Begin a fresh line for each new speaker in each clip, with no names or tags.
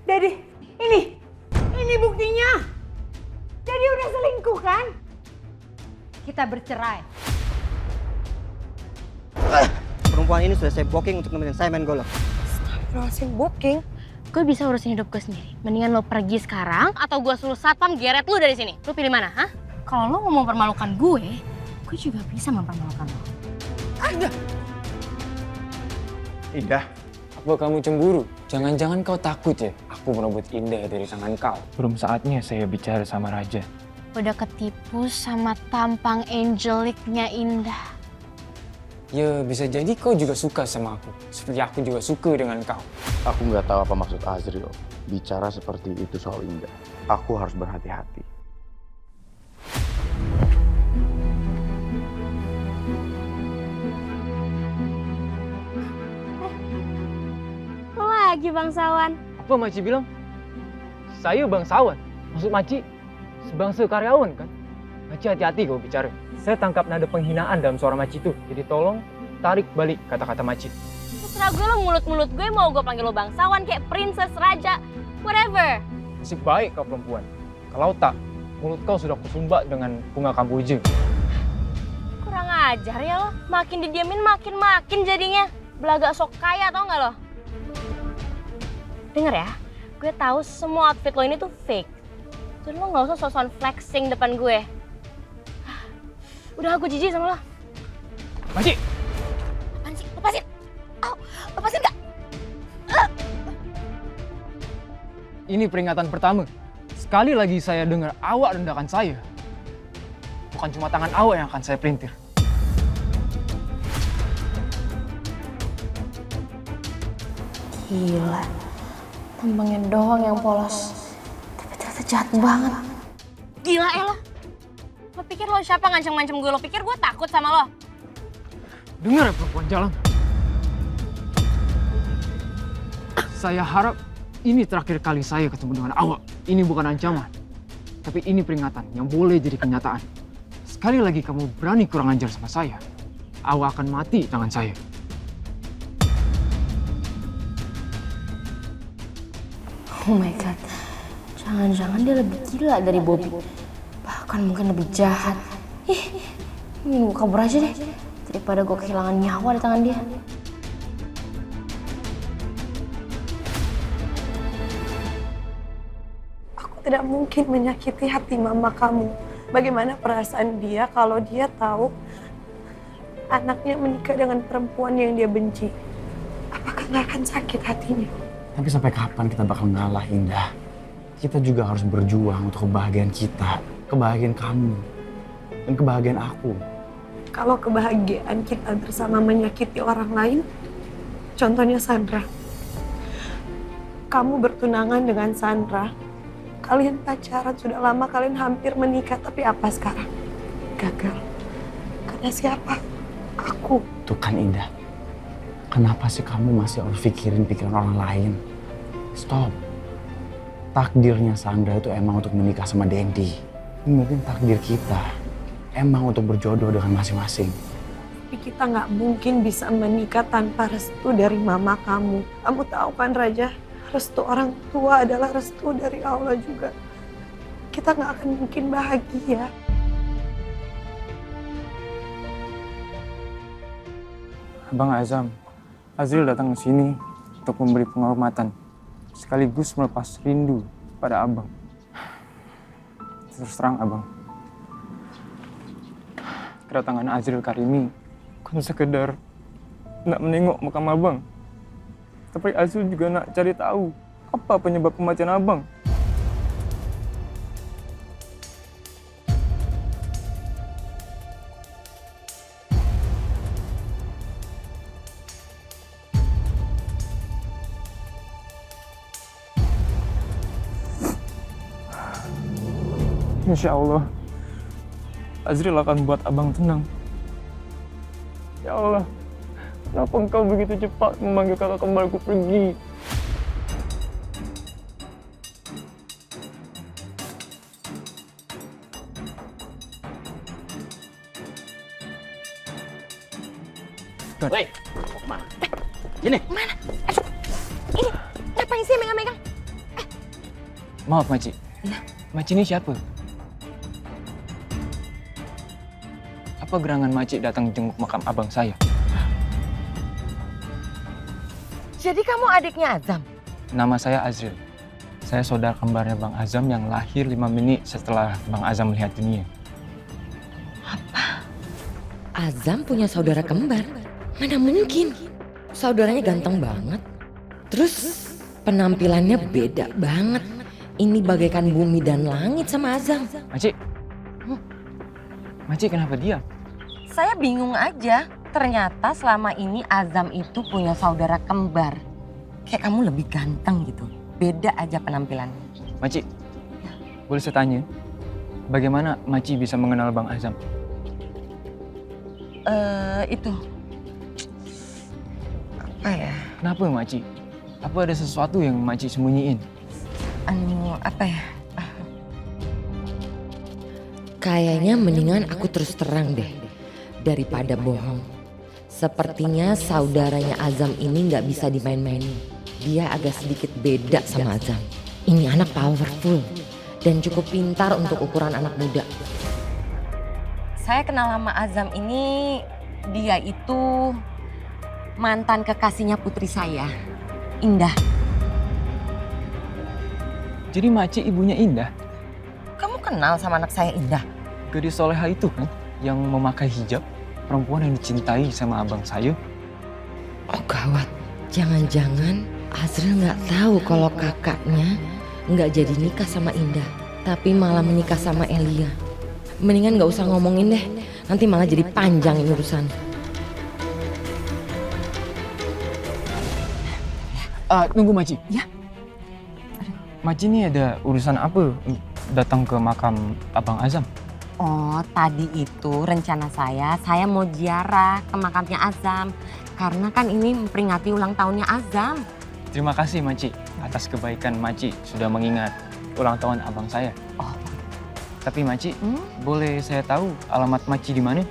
Jadi, ini buktinya. Jadi udah selingkuh kan? Kita bercerai.
Perempuan ini sudah saya booking untuk nemenin saya main golf.
Berhasil booking?
Gue bisa urusin hidup gue sendiri. Mendingan lo pergi sekarang atau gue suruh satpam geret lo dari sini. Lo pilih mana, hah? Kalau lo mau mempermalukan gue juga bisa mempermalukan lo.
Indah, apa kamu cemburu? Jangan-jangan kau takut ya? Aku merebut Indah dari tangan kau. Belum saatnya saya bicara sama Raja.
Udah ketipu sama tampang angeliknya Indah.
Ya bisa jadi kau juga suka sama aku. Seperti aku juga suka dengan kau.
Aku nggak tahu apa maksud Azril bicara seperti itu soal Indah. Aku harus berhati-hati.
Lagi bangsawan.
Apa Maci bilang? Saya bangsawan. Maksud Maci, sebangsa karyawan kan? Maci hati-hati kau bicara. Saya tangkap nada penghinaan dalam suara Maci itu. Jadi tolong tarik balik kata-kata Maci.
Terserah gue lo mulut-mulut gue mau gue panggil lo bangsawan kayak princess, raja, whatever.
Nasib baik kau perempuan. Kalau tak, mulut kau sudah kusumbat dengan bunga kamboja.
Kurang ajar ya lo. Makin didiamin makin jadinya. Belaga sok kaya tau gak lo? Denger ya, gue tahu semua outfit lo ini tuh fake. Jadi lo gak usah sosokan flexing depan gue. Udah aku jijik sama lo.
Maci!
Apaan sih? Lepasin! Au! Lepasin gak?
Ini peringatan pertama. Sekali lagi saya dengar awak rendahkan saya. Bukan cuma tangan awak yang akan saya pelintir.
Gila. Tampangnya doang yang polos. Tapi ternyata jahat banget. Gila ya lo. Lo pikir lo siapa ngancem-ngancem gue? Lo pikir gue takut sama lo?
Dengar ya perempuan jalan. Saya harap ini terakhir kali saya ketemu dengan awak. Ini bukan ancaman. Tapi ini peringatan yang boleh jadi kenyataan. Sekali lagi kamu berani kurang ajar sama saya, awak akan mati di tangan saya.
Oh my god. Jangan-jangan dia lebih gila dari Bobby. Bahkan mungkin lebih jahat. Ini gue kabur aja deh. Daripada gue kehilangan nyawa di tangan dia.
Aku tidak mungkin menyakiti hati mama kamu. Bagaimana perasaan dia kalau dia tahu anaknya menikah dengan perempuan yang dia benci? Apakah nggak akan sakit hatinya?
Tapi sampai kapan kita bakal ngalah, Indah? Kita juga harus berjuang untuk kebahagiaan kita, kebahagiaan kamu, dan kebahagiaan aku.
Kalau kebahagiaan kita bersama menyakiti orang lain, contohnya Sandra. Kamu bertunangan dengan Sandra, kalian pacaran sudah lama, kalian hampir menikah, tapi apa sekarang? Gagal. Karena siapa? Aku.
Tuh kan, Indah. Kenapa sih kamu masih harus pikirin pikiran orang lain? Stop. Takdirnya Sandra itu emang untuk menikah sama Dendi. Mungkin takdir kita emang untuk berjodoh dengan masing-masing.
Tapi kita nggak mungkin bisa menikah tanpa restu dari mama kamu. Kamu tahu kan, Raja? Restu orang tua adalah restu dari Allah juga. Kita nggak akan mungkin bahagia.
Abang Azam, Azril datang ke sini untuk memberi penghormatan, sekaligus melepas rindu pada abang. Terus terang abang, kedatangan Azril kali ini bukan sekedar nak menengok makam abang, tapi Azril juga nak cari tahu apa penyebab kematian abang. Insya Allah, Azril akan buat abang tenang. Ya Allah, kenapa engkau begitu cepat memanggil kakak kembarku pergi?
Woi, mau kemana? Gini.
Mana? Ini, ngapain sih megang-megang?
Maaf, Maci. Maci ini siapa? Apa gerangan Maci datang jenguk makam abang saya?
Jadi kamu adiknya Azam?
Nama saya Azril. Saya saudara kembarnya Bang Azam yang lahir 5 menit setelah Bang Azam melihat dunia.
Azam punya saudara kembar? Mana mungkin? Saudaranya ganteng banget. Terus penampilannya beda banget. Ini bagaikan bumi dan langit sama Azam.
Maci. Maci kenapa diam?
Saya bingung aja. Ternyata selama ini Azam itu punya saudara kembar. Kayak kamu lebih ganteng gitu. Beda aja penampilannya.
Maci, boleh saya tanya? Bagaimana Maci bisa mengenal Bang Azam?
Itu. Apa ya?
Kenapa Maci? Apa ada sesuatu yang Maci sembunyiin?
Apa ya? Kayaknya mendingan aku terus terang deh. Daripada bohong. Sepertinya saudaranya Azam ini nggak bisa dimain-mainin. Dia agak sedikit beda sama Azam. Ini anak powerful dan cukup pintar untuk ukuran anak muda. Saya kenal sama Azam ini, dia itu mantan kekasihnya putri saya, Indah.
Jadi Maci ibunya Indah?
Kamu kenal sama anak saya Indah?
Gadis soleha itu kan yang memakai hijab? Perempuan yang dicintai sama abang saya?
Oh gawat, jangan-jangan Azril nggak tahu kalau kakaknya nggak jadi nikah sama Indah, tapi malah menikah sama Elia. Mendingan nggak usah ngomongin deh, nanti malah jadi panjang ini urusan.
Tunggu Maci.
Ya.
Maci ini ada urusan apa datang ke makam abang Azam?
Oh tadi itu rencana saya mau ziarah ke makamnya Azam. Karena kan ini memperingati ulang tahunnya Azam.
Terima kasih Maci atas kebaikan Maci sudah mengingat ulang tahun abang saya.
Oh.
Tapi Maci, boleh saya tahu alamat Maci di mana?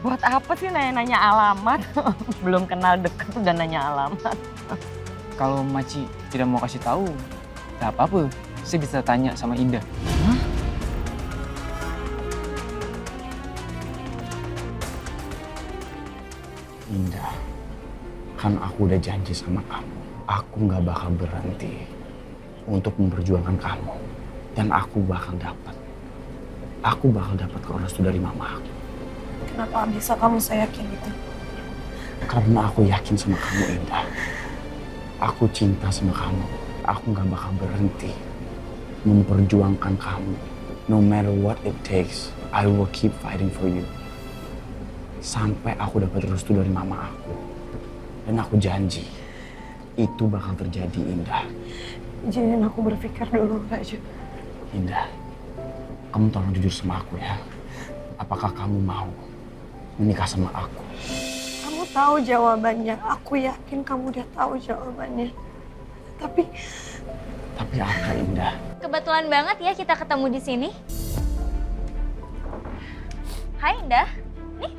Buat apa sih nanya-nanya alamat? Belum kenal deket udah nanya alamat.
Kalau Maci tidak mau kasih tahu, tak apa-apa. Saya bisa tanya sama Indah.
Indah, kan aku udah janji sama kamu. Aku nggak bakal berhenti untuk memperjuangkan kamu. Dan aku bakal dapat. Aku bakal dapat restu dari mama aku.
Kenapa bisa kamu saya yakin itu?
Karena aku yakin sama kamu, Indah. Aku cinta sama kamu. Aku nggak bakal berhenti memperjuangkan kamu. No matter what it takes, I will keep fighting for you. Sampai aku dapat restu dari mama aku. Dan aku janji, itu bakal terjadi, Indah.
Izinin aku berpikir dulu, Raja.
Indah, kamu tolong jujur sama aku ya. Apakah kamu mau menikah sama aku?
Kamu tahu jawabannya. Aku yakin kamu udah tahu jawabannya. Tapi
apa, Indah?
Kebetulan banget ya kita ketemu di sini. Hai Indah, nih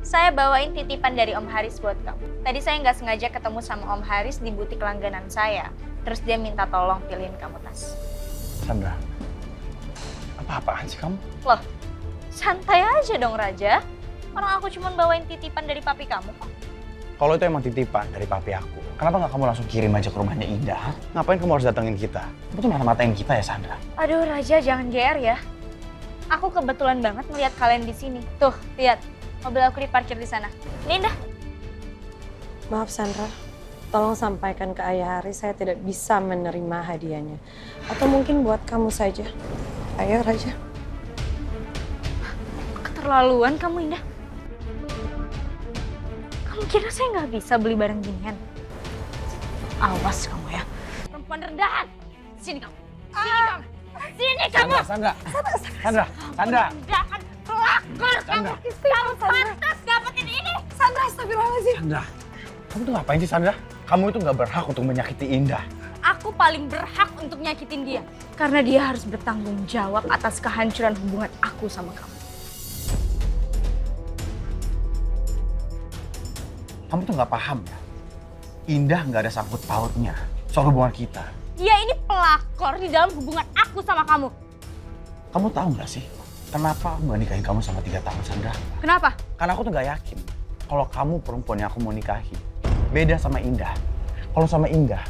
saya bawain titipan dari Om Haris buat kamu. Tadi saya nggak sengaja ketemu sama Om Haris di butik langganan saya. Terus dia minta tolong pilihin kamu tas.
Sandra, apa-apaan sih kamu?
Loh, santai aja dong Raja. Orang aku cuma bawain titipan dari papi kamu kok.
Kalau itu emang titipan dari papi aku, kenapa nggak kamu langsung kirim aja ke rumahnya Indah? Ngapain kamu harus datengin kita? Kamu tuh mata-matain kita ya, Sandra?
Aduh Raja, jangan GR ya. Aku kebetulan banget melihat kalian di sini. Tuh, lihat. Mobil aku diparkir di sana. Ini Indah.
maaf Sandra, tolong sampaikan ke Ayah Haris saya tidak bisa menerima hadiahnya. Atau mungkin buat kamu saja. Ayo Raja.
Keterlaluan kamu Indah. Kamu kira saya nggak bisa beli barang ginian? Awas kamu ya. Perempuan rendahan. Sini kamu. Sini kamu. Sini kamu.
Sandra.
Rendahan. Pelakor kamu. Kamu pantas dapetin ini.
Sandra, astagfirullahaladzim.
Sandra, kamu tuh ngapain sih, Sandra? Kamu itu nggak berhak untuk menyakiti Indah.
Aku paling berhak untuk nyakitin dia. Karena dia harus bertanggung jawab atas kehancuran hubungan aku sama kamu.
Kamu tuh nggak paham ya? Indah nggak ada sangkut pautnya soal hubungan kita.
Dia ini pelakor di dalam hubungan aku sama kamu.
Kamu tahu nggak sih kenapa aku nggak nikahin kamu selama 3 tahun, Sandra?
Kenapa?
Karena aku tuh nggak yakin kalau kamu perempuan yang aku mau nikahi. Beda sama Indah. Kalau sama Indah,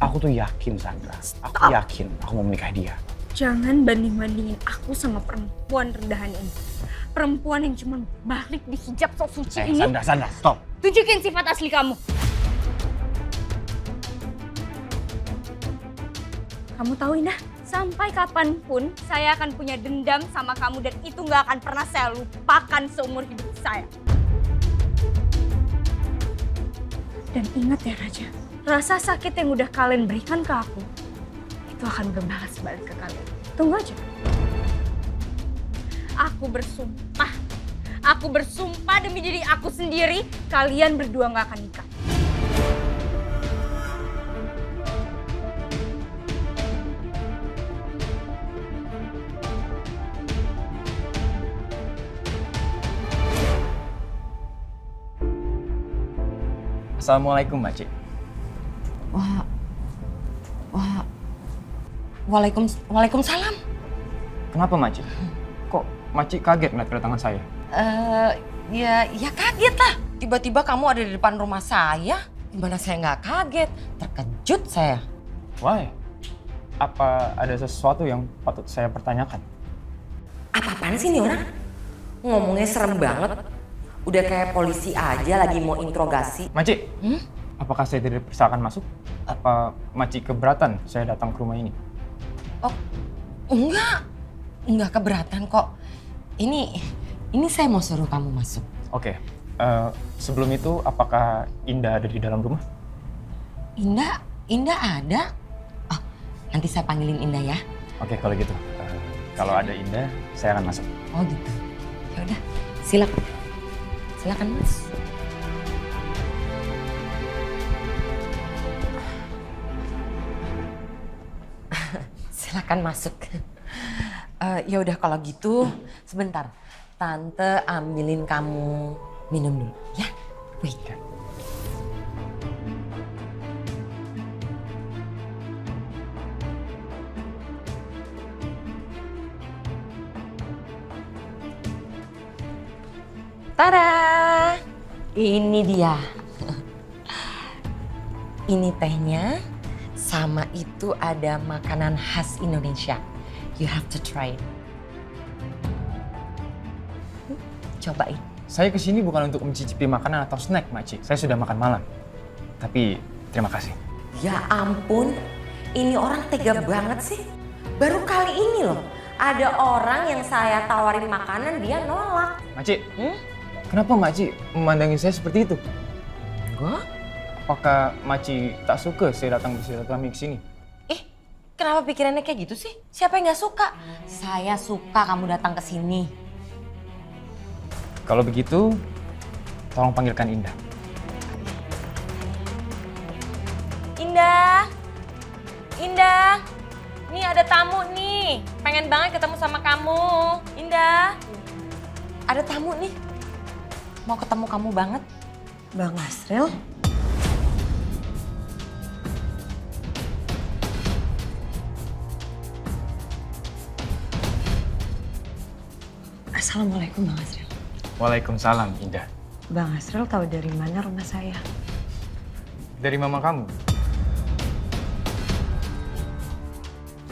aku tuh yakin, Sandra. Aku yakin aku mau menikahi dia.
Jangan banding-bandingin aku sama perempuan rendahan ini. Perempuan yang cuma balik di hijab sok suci ini.
Sandra, stop.
Tunjukin sifat asli kamu. Kamu tahu Indah, sampai kapanpun saya akan punya dendam sama kamu dan itu nggak akan pernah saya lupakan seumur hidup saya. Dan ingat ya Raja, rasa sakit yang udah kalian berikan ke aku, itu akan berbalas balik ke kalian. Tunggu aja. Aku bersumpah demi diri aku sendiri, kalian berdua nggak akan nikah.
Assalamualaikum, Makcik.
Waalaikumsalam.
Kenapa, Makcik? Kok Makcik kaget ngeliat kedatangan saya?
Ya kaget lah. Tiba-tiba kamu ada di depan rumah saya. Gimana saya nggak kaget? Terkejut saya.
Why? Apa ada sesuatu yang patut saya pertanyakan?
Apa-apaan sih ini orang? Ngomongnya serem banget. Udah kayak polisi aja lagi mau interogasi.
Makcik, apakah saya tidak dipersilakan masuk? Apa Makcik keberatan saya datang ke rumah ini?
Oh, enggak keberatan kok. Ini saya mau suruh kamu masuk.
Oke, sebelum itu apakah Indah ada di dalam rumah?
Indah ada. Oh, nanti saya panggilin Indah ya.
Oke, kalau gitu. Kalau ada Indah, saya akan masuk.
Oh gitu. Ya udah, silakan Mas. Silakan masuk. Ya udah kalau gitu, sebentar. Tante ambilin kamu minum dulu, ya. Wait. Tada! Ini dia. Ini tehnya, sama itu ada makanan khas Indonesia. You have to try it. Cobain.
Saya kesini bukan untuk mencicipi makanan atau snack, Makcik. Saya sudah makan malam. Tapi terima kasih.
Ya ampun, ini orang tega banget sih. Baru kali ini loh, ada orang yang saya tawarin makanan dia nolak.
Makcik, kenapa Makcik memandangi saya seperti itu?
Gua?
Apakah Makcik tak suka saya datang bersilaturahmi ke sini?
Kenapa pikirannya kayak gitu sih? Siapa yang gak suka? Saya suka kamu datang ke sini.
Kalau begitu, tolong panggilkan Indah.
Indah! Indah! Nih ada tamu nih. Pengen banget ketemu sama kamu. Indah! Ada tamu nih. Mau ketemu kamu banget.
Bang Asril? Assalamualaikum Bang Asril.
Waalaikumsalam, Indah.
Bang Asril tahu dari mana rumah saya?
Dari mama kamu.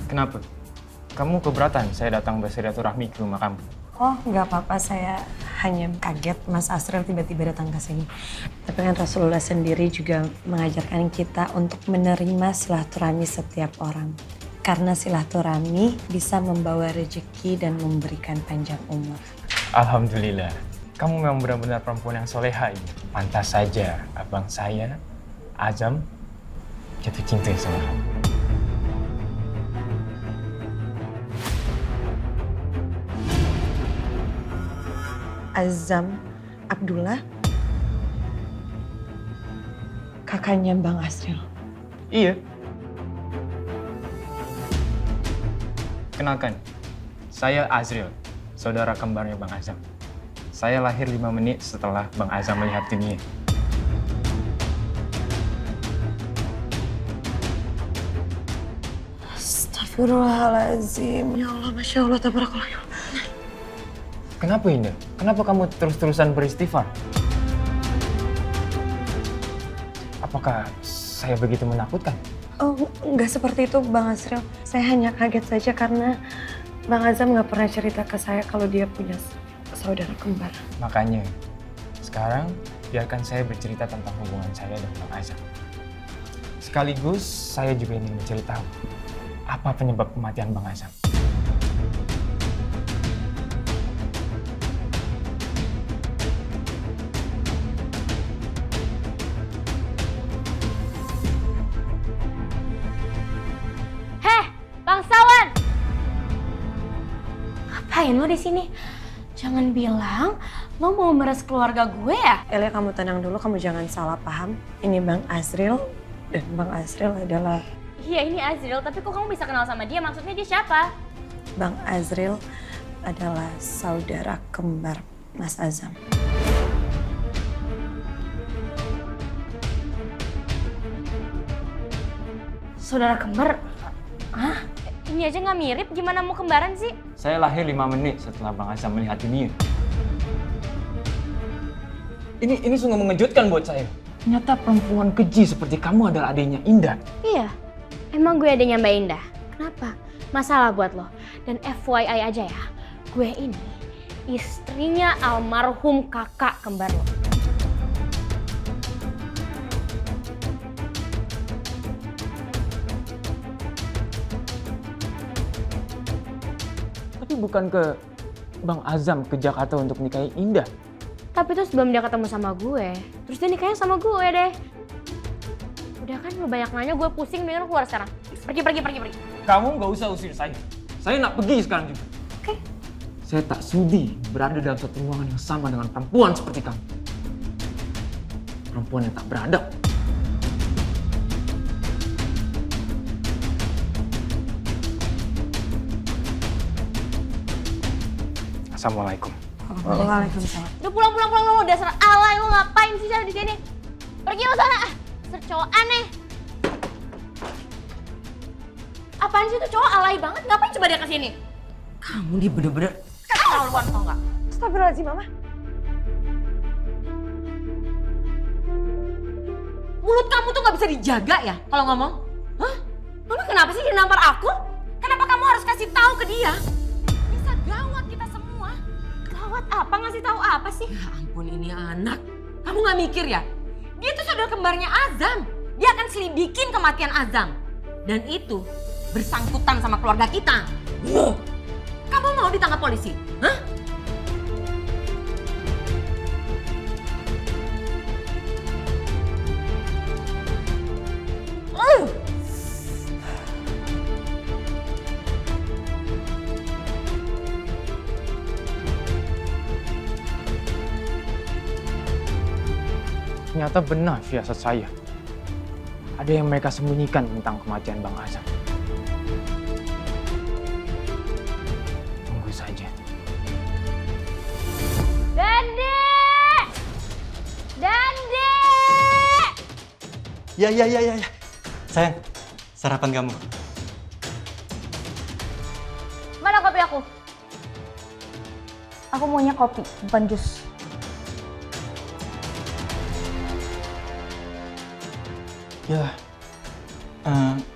Kenapa? Kamu keberatan saya datang bersilaturahmi ke rumah kamu?
Oh, nggak apa-apa. Saya hanya kaget Mas Asril tiba-tiba datang ke sini. Tapi kan Rasulullah sendiri juga mengajarkan kita untuk menerima silaturahmi setiap orang. Karena silaturahmi bisa membawa rezeki dan memberikan panjang umur.
Alhamdulillah. Kamu memang benar-benar perempuan yang soleha ini. Pantas saja abang saya, Azam, jatuh cinta sama kamu.
Azam Abdullah, kakaknya Bang Asril.
Iya. Kenalkan, saya Azril, saudara kembarnya Bang Azam. Saya lahir 5 menit setelah Bang Azam melihat dunia.
Astagfirullahaladzim. Ya Allah, Masya Allah, tabarakallah.
Kenapa Indah? Kenapa kamu terus-terusan beristighfar? Apakah saya begitu menakutkan?
Oh, nggak seperti itu Bang Azril. Saya hanya kaget saja karena Bang Azam nggak pernah cerita ke saya kalau dia punya saudara kembar.
Makanya, sekarang biarkan saya bercerita tentang hubungan saya dan Bang Azam. Sekaligus saya juga ingin mencari tahu apa penyebab kematian Bang Azam.
Bangsawan! Ngapain lo di sini? Jangan bilang lo mau meres keluarga gue ya?
Elia, kamu tenang dulu, kamu jangan salah paham. Ini Bang Azril, dan Bang Azril adalah...
Iya ini Azril, tapi kok kamu bisa kenal sama dia? Maksudnya dia siapa?
Bang Azril adalah saudara kembar Mas Azam.
Saudara kembar? Hah? Ini aja nggak mirip, gimana mau kembaran sih?
Saya lahir 5 menit setelah Bang Azam melihat dunia. Ini sungguh mengejutkan buat saya. Ternyata perempuan keji seperti kamu adalah adiknya Indah.
Iya, emang gue adanya Mbak Indah. Kenapa? Masalah buat lo. Dan FYI aja ya, gue ini istrinya almarhum kakak kembar lo.
Tapi bukan ke Bang Azam ke Jakarta untuk nikahi Indah.
Tapi itu sebelum dia ketemu sama gue, terus dia nikahnya sama gue deh. Udah kan lo banyak nanya, gue pusing, mendingan lo keluar sekarang. Pergi.
Kamu nggak usah usir saya. Saya nak pergi sekarang juga.
Oke.
Saya tak sudi berada dalam satu ruangan yang sama dengan perempuan seperti kamu. Perempuan yang tak beradab. Assalamualaikum.
Waalaikumsalam.
Udah pulang lo, dasar alay, lo ngapain sih di sini? Pergi lo sana, dasar cowok aneh. Apaan sih itu cowok alay banget, ngapain coba dia kesini?
Kamu dia bener-bener...
Keterlaluan tau gak?
Astagfirullahaladzim, Mama.
Mulut kamu tuh gak bisa dijaga ya kalau ngomong? Hah? Mama kenapa sih dia nampar aku? Kenapa kamu harus kasih tahu ke dia? Bisa gawat kita semua. Gawat apa? Ngasih tahu apa sih?
Ya ampun, ini anak.
Kamu gak mikir ya? Dia tuh saudara kembarnya Azam. Dia akan selidikin kematian Azam. Dan itu bersangkutan sama keluarga kita. Kamu mau ditangkap polisi? Hah?
Ternyata benar firasat saya. Ada yang mereka sembunyikan tentang kematian Bang Azam. Tunggu saja.
Dande!
Ya. Sayang, sarapan kamu.
Mana kopi aku? Aku maunya kopi, bukan jus.
Ya,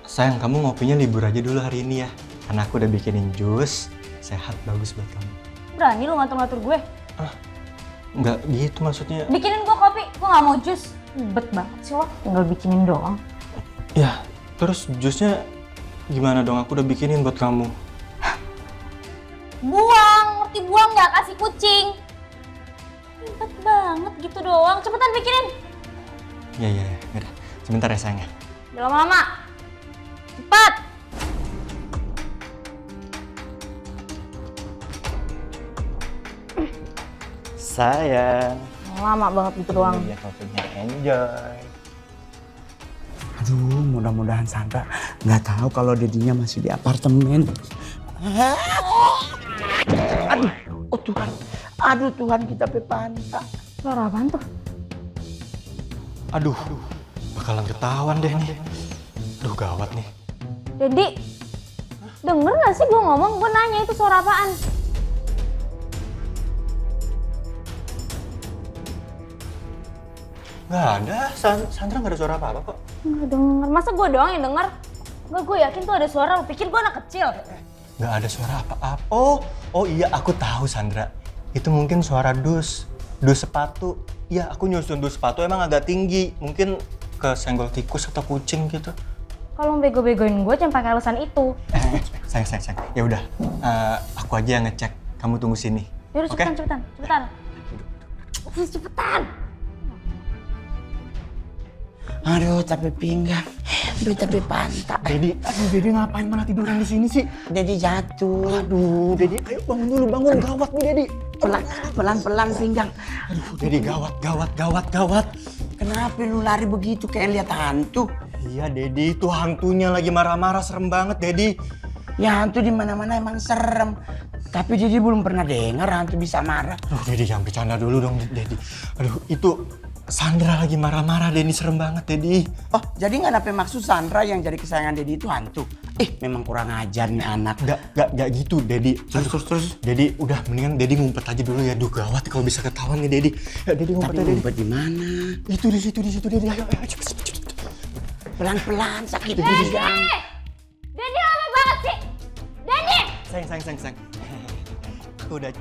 sayang kamu ngopinya libur aja dulu hari ini ya. Karena aku udah bikinin jus, sehat bagus buat kamu.
Berani lu ngatur-ngatur gue?
Nggak gitu maksudnya.
Bikinin gue kopi, gue gak mau jus. Ribet banget sih lo, tinggal bikinin doang.
Ya, terus jusnya gimana dong? Aku udah bikinin buat kamu.
Buang, ngerti buang gak? Kasih kucing. Ribet banget gitu doang, cepetan bikinin.
Ya, udah. Sebentar ya sayang ya.
Jangan lama-lama. Cepat.
Sayang.
Lama banget gitu doang.
Biar kopinya enjoy.
Aduh, mudah-mudahan Sandra nggak tahu kalau dedinya masih di apartemen. Aduh, oh Tuhan. Aduh Tuhan, kita pepanta.
Suara apaan tuh?
Aduh, bakalan ketahuan deh nih. Aduh, gawat nih.
Dendi. Denger gak sih gue ngomong? Gue nanya itu suara apaan?
Nggak ada, Sandra nggak ada suara apa-apa kok.
Nggak denger. Masa gue doang yang denger? Nggak, gue yakin tuh ada suara. Lu pikir gue anak kecil?
Nggak ada suara apa-apa. Oh iya, aku tahu Sandra. Itu mungkin suara dus sepatu. Iya, aku nyusun dus sepatu emang agak tinggi. Mungkin kesenggol tikus atau kucing gitu.
Kalau bego-begoin gue jangan pakai alasan itu.
Sayang. Ya udah, aku aja yang ngecek. Kamu tunggu sini.
Yaudah,
Oke?
cepetan. Cepetan.
Aduh, capek pinggang. Aduh, capek pantat.
Dedi ngapain malah tiduran di sini sih?
Dedi jatuh.
Aduh, Dedi, ayo bangun dulu, gawat nih Dedi.
Pelan-pelan pinggang.
Aduh, Dedi gawat.
Kenapa lu lari begitu kayak lihat hantu?
Iya, Dedi, itu hantunya lagi marah-marah, serem banget, Dedi.
Ya hantu di mana-mana emang serem. Tapi Dedi belum pernah dengar hantu bisa marah.
Aduh, Dedi jangan bercanda dulu dong, Dedi. Aduh, itu Sandra lagi marah-marah, Dedi, serem banget, Dedi.
Oh, jadi nggak ada maksud Sandra yang jadi kesayangan Dedi itu hantu? Memang kurang ajar nih anak.
Nggak gitu, Dedi. Terus. Dedi, udah mendingan Dedi ngumpet aja dulu ya. Duh, gawat kalau bisa ketahuan nih, Dedi. Ya, Dedi ngumpet aja, Dedi.
Ngumpet di mana?
Itu di situ, Dedi. Ayo, cepet.
Pelan-pelan, sakit pinggang.
Dedi lama banget sih. Dedi.
Sayang. Aku udah...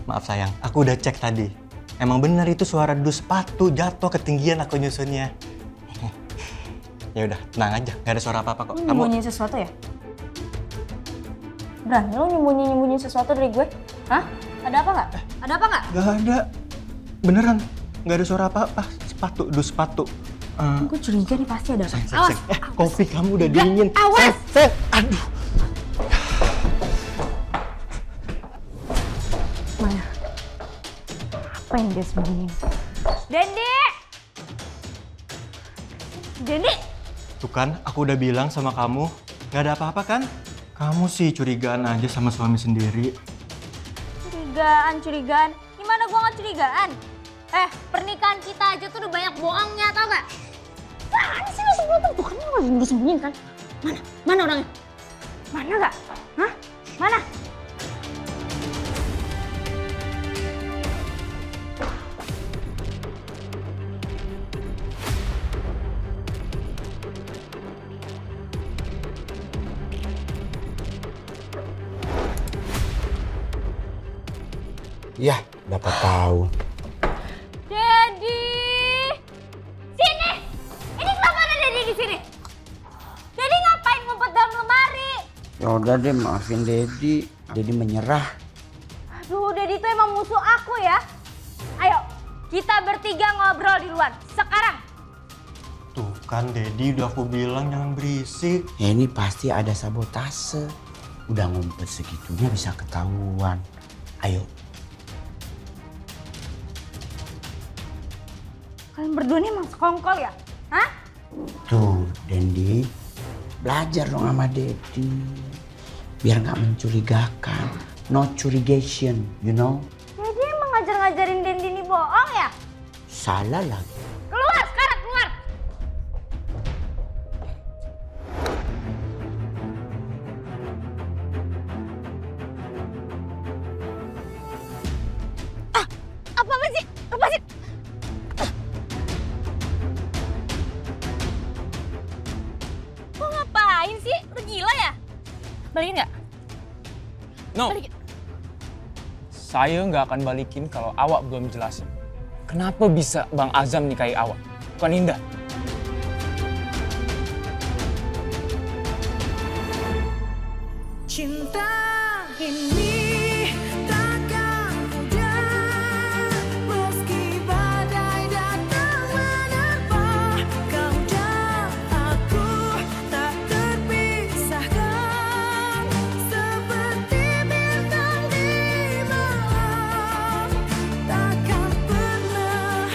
Maaf sayang, aku udah cek tadi. Emang bener itu suara dus sepatu jatuh ketinggian aku nyusunnya. Ya udah, tenang aja, nggak ada suara apa-apa kok.
Lu nyembunyiin sesuatu ya? Berani lu nyembunyiin sesuatu dari gue? Hah? Ada apa nggak?
Nggak ada. Beneran, nggak ada suara apa-apa. Dus sepatu.
Gue curiga nih pasti ada.
Sayang. Kopi kamu udah dingin.
Awas!
Sayang, aduh.
Mana? Apa yang dia sembunyiin? Dendi!
Tuh kan, aku udah bilang sama kamu, nggak ada apa-apa kan? Kamu sih curigaan aja sama suami sendiri.
Curigaan. Gimana gua nggak curigaan? Pernikahan kita aja tuh udah banyak bohongnya, tau gak? Apaan sih lu semua tuh? Kan lu lagi disembunyiin kan? Mana orangnya? Mana gak? Hah? Mana?
Ya, dapat tahu.
Dedi! Sini! Ini kenapa ada Dedi di sini? Dedi ngapain ngumpet dalam lemari?
Ya udah deh, maafin Dedi. Dedi menyerah.
Aduh, Dedi itu emang musuh aku ya. Ayo, kita bertiga ngobrol di luar. Sekarang.
Tuh kan, Dedi udah aku bilang jangan berisik.
Ya ini pasti ada sabotase. Udah ngumpet segitunya bisa ketahuan. Ayo.
Kalian berdua nih emang sekongkol ya? Hah?
Tuh, Dendi. Belajar dong sama Dedi. Biar nggak mencurigakan. No curigation, you know?
Dedi emang ngajarin Dendi ini bohong ya?
Salah lagi.
Keluar sekarang, keluar! Apa sih? Kok ngapain sih? Lu gila ya? Balikin nggak?
No.
Balikin.
Saya nggak akan balikin kalau awak belum jelasin. Kenapa bisa Bang Azam nikahi awak? Bukan Indah.
Cinta ini takkan mudah, meski badai datang menerpa. Kau dan aku tak terpisahkan, seperti bintang di malam. Takkan pernah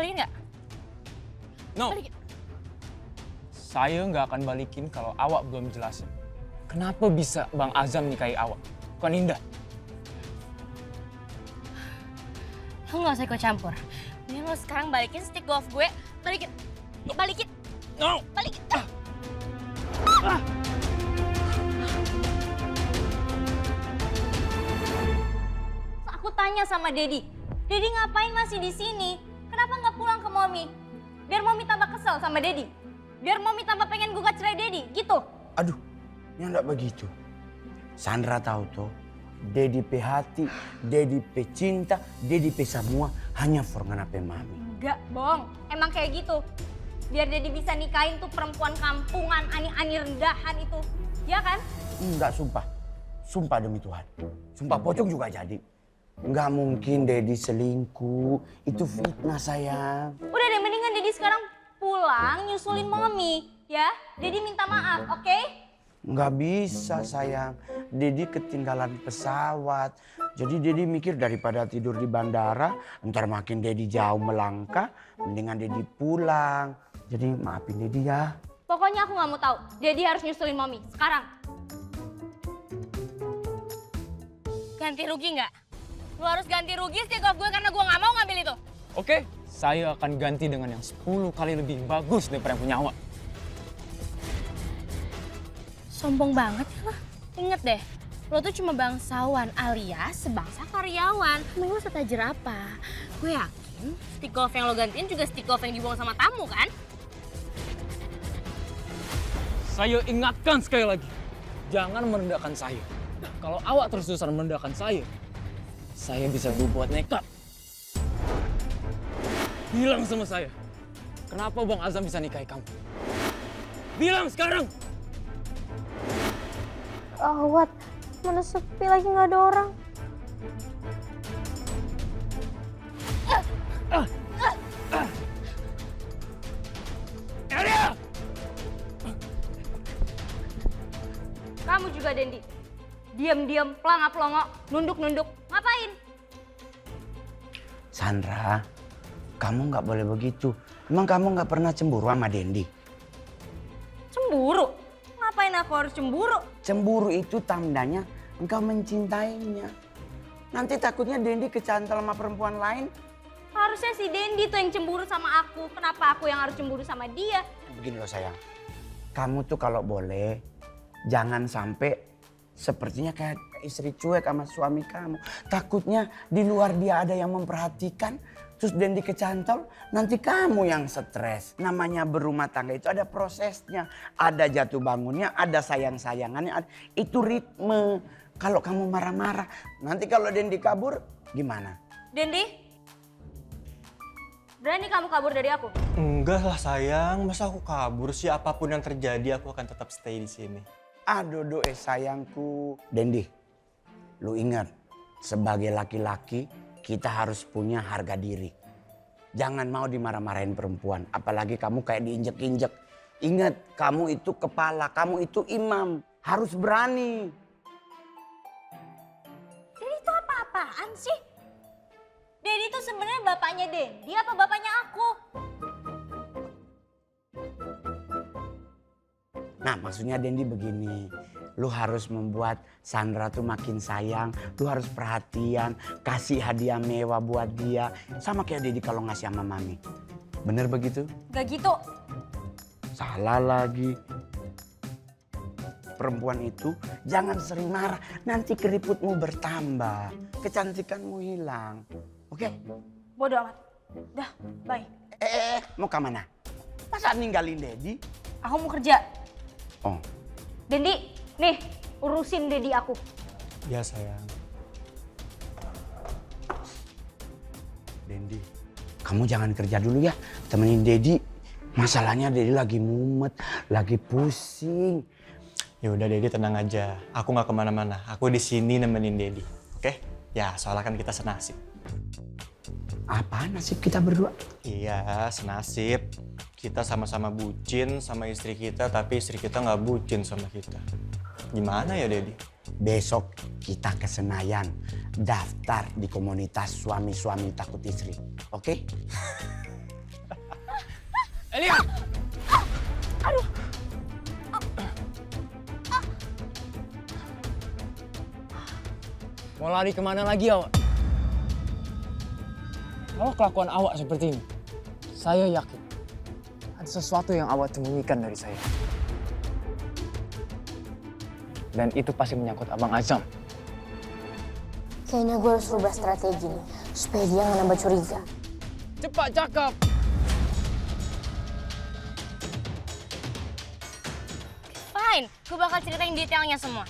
Balikin nggak?
No.
Balikin.
Saya nggak akan balikin kalau Awak belum jelasin. Kenapa bisa Bang Azam nikahi Awak? Bukan Indah.
Lo nggak usah ikut campur. Mending lo sekarang balikin stick golf gue. Balikin. Balikin.
No.
Balikin.
Aku tanya sama Dedi. Dedi ngapain masih di sini? Kenapa nggak pulang ke Momi? Biar Momi tambah kesel sama Dedi. Biar Momi tambah pengen gugat cerai Dedi, gitu.
Aduh, ya enggak begitu. Sandra tahu tuh, Dedi pe hati, Dedi pe cinta, Dedi pe semua hanya for ngana pe mami.
Enggak, bohong. Emang kayak gitu. Biar Dedi bisa nikahin tuh perempuan kampungan, ani-ani rendahan itu. Ya kan?
Enggak, sumpah. Sumpah demi Tuhan. Sumpah pocong juga jadi. Enggak mungkin Dedi selingkuh. Itu fitnah sayang.
Udah deh, mendingan Dedi sekarang pulang nyusulin Momi. Ya, Dedi minta maaf, oke?
Nggak bisa sayang, Dedi ketinggalan pesawat. Jadi Dedi mikir daripada tidur di bandara, ntar makin Dedi jauh melangkah, mendingan Dedi pulang. Jadi maafin Dedi ya.
Pokoknya aku nggak mau tahu. Dedi harus nyusulin Momi sekarang.
Ganti rugi nggak? Lo harus ganti rugi stick golf gue karena gue nggak mau ngambil itu.
Oke, saya akan ganti dengan yang 10 kali lebih bagus daripada yang punya Awak.
Sombong banget ya lo. Ingat deh, lo tuh cuma bangsawan alias sebangsa karyawan. Emang lo setajir apa? Gue yakin stick golf yang lo gantiin juga stick golf yang dibuang sama tamu kan?
Saya ingatkan sekali lagi, jangan merendahkan saya. Kalau Awak terus-terusan merendahkan saya bisa berbuat nekat. Bilang sama saya, kenapa Bang Azam bisa nikahi kamu? Bilang sekarang!
Gawat, mana sepi lagi nggak ada orang.
Elia!
Kamu juga, Dendi. Diam-diam, pelangap-pelongok, nunduk-nunduk. Ngapain?
Sandra, kamu nggak boleh begitu. Emang kamu nggak pernah cemburu sama Dendi?
Cemburu? Ngapain aku harus cemburu?
Cemburu itu tandanya engkau mencintainya. Nanti takutnya Dendi kecantol sama perempuan lain.
Harusnya si Dendi tuh yang cemburu sama aku. Kenapa aku yang harus cemburu sama dia?
Begini loh sayang, kamu tuh kalau boleh jangan sampai sepertinya kayak istri cuek sama suami kamu. Takutnya di luar dia ada yang memperhatikan, terus Dendi kecantol, nanti kamu yang stres. Namanya berumah tangga itu ada prosesnya, ada jatuh bangunnya, ada sayang-sayangannya, itu ritme. Kalau kamu marah-marah, nanti kalau Dendi kabur gimana?
Dendi? Berani kamu kabur dari aku?
Enggak lah sayang, masa aku kabur sih? Apapun yang terjadi aku akan tetap stay di sini.
Aduh sayangku. Dendi, lu ingat sebagai laki-laki kita harus punya harga diri. Jangan mau dimarah-marahin perempuan, apalagi kamu kayak diinjek-injek. Ingat, kamu itu kepala, kamu itu imam, harus berani.
Dendi itu apa-apaan sih? Dendi itu sebenarnya bapaknya Dendi apa bapaknya aku?
Nah maksudnya Dendi begini, lu harus membuat Sandra tuh makin sayang, lu harus perhatian, kasih hadiah mewah buat dia. Sama kayak Dedi kalau ngasih sama mami. Bener begitu?
Gak gitu.
Salah lagi. Perempuan itu jangan sering marah, nanti keriputmu bertambah, kecantikanmu hilang. Oke?
Bodoh amat. Dah, bye.
Mau ke mana? Masa ninggalin Dedi?
Aku mau kerja.
Oh,
Dendi, nih urusin Dedi aku.
Ya sayang.
Dendi, kamu jangan kerja dulu ya, temenin Dedi. Masalahnya Dedi lagi mumet, lagi pusing.
Ya udah Dedi tenang aja, aku nggak kemana-mana. Aku di sini nemenin Dedi, oke? Ya soalnya kan kita senasib.
Apa nasib kita berdua?
Iya, senasib. Kita sama-sama bucin sama istri kita, tapi istri kita nggak bucin sama kita. Gimana ya, Dedi?
Besok kita ke Senayan, daftar di komunitas suami-suami takut istri. Oke?
Mau lari kemana lagi awak? Kalau kelakuan awak seperti ini, saya yakin ada sesuatu yang awak sembunyikan dari saya. Dan itu pasti menyangkut Abang Azam.
Kayaknya gue harus rubah strategi nih, supaya dia nggak nambah curiga.
Cepat cakap!
Fine, gue bakal ceritain detailnya semua.